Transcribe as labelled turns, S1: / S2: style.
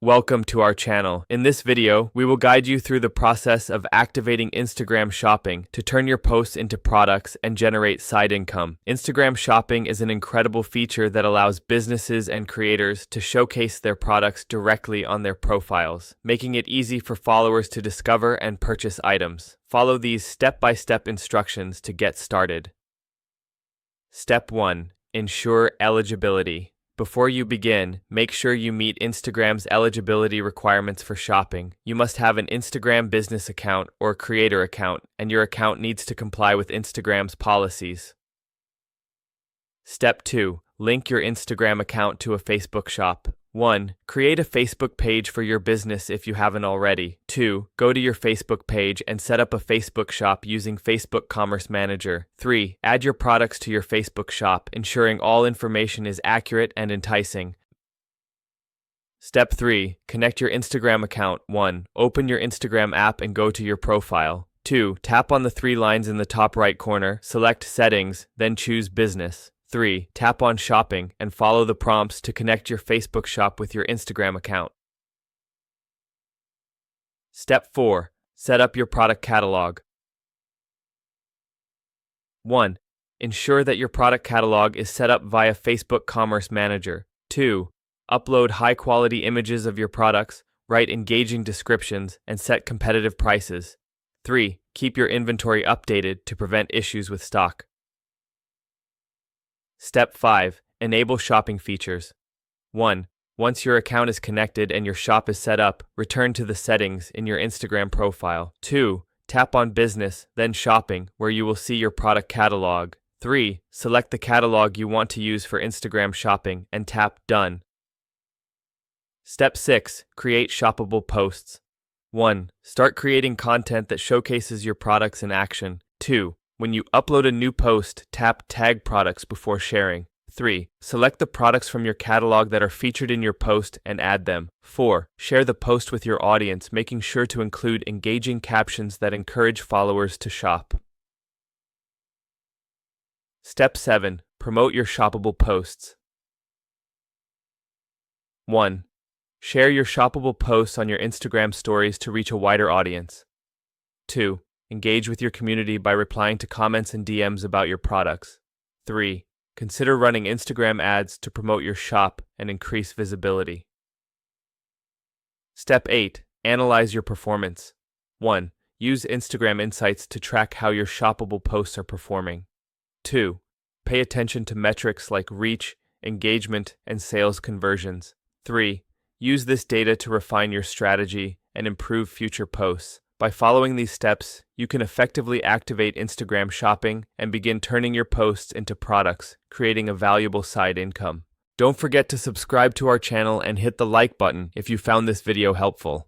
S1: Welcome to our channel. In this video, we will guide you through the process of activating Instagram Shopping to turn your posts into products and generate side income. Instagram Shopping is an incredible feature that allows businesses and creators to showcase their products directly on their profiles, making it easy for followers to discover and purchase items. Follow these step-by-step instructions to get started. Step 1. Ensure eligibility. Before you begin, make sure you meet Instagram's eligibility requirements for shopping. You must have an Instagram business account or creator account, and your account needs to comply with Instagram's policies. Step 2. Link your Instagram account to a Facebook shop. 1. Create a Facebook page for your business if you haven't already. 2. Go to your Facebook page and set up a Facebook shop using Facebook Commerce Manager. 3. Add your products to your Facebook shop, ensuring all information is accurate and enticing. Step 3. Connect your Instagram account. 1. Open your Instagram app and go to your profile. 2. Tap on the 3 lines in the top right corner, select Settings, then choose Business. 3. Tap on Shopping and follow the prompts to connect your Facebook shop with your Instagram account. Step 4. Set up your product catalog. 1. Ensure that your product catalog is set up via Facebook Commerce Manager. 2. Upload high-quality images of your products, write engaging descriptions, and set competitive prices. 3. Keep your inventory updated to prevent issues with stock. Step 5. Enable shopping features. 1. Once your account is connected and your shop is set up, return to the settings in your Instagram profile. 2. Tap on Business, then Shopping, where you will see your product catalog. 3. Select the catalog you want to use for Instagram shopping and tap Done. Step 6. Create shoppable posts. 1. Start creating content that showcases your products in action. 2. When you upload a new post, tap Tag Products before sharing. 3. Select the products from your catalog that are featured in your post and add them. 4. Share the post with your audience, making sure to include engaging captions that encourage followers to shop. Step 7. Promote your shoppable posts. 1. Share your shoppable posts on your Instagram stories to reach a wider audience. 2. Engage with your community by replying to comments and DMs about your products. 3. Consider running Instagram ads to promote your shop and increase visibility. Step 8. Analyze your performance. 1. Use Instagram Insights to track how your shoppable posts are performing. 2. Pay attention to metrics like reach, engagement, and sales conversions. 3. Use this data to refine your strategy and improve future posts. By following these steps, you can effectively activate Instagram shopping and begin turning your posts into products, creating a valuable side income. Don't forget to subscribe to our channel and hit the like button if you found this video helpful.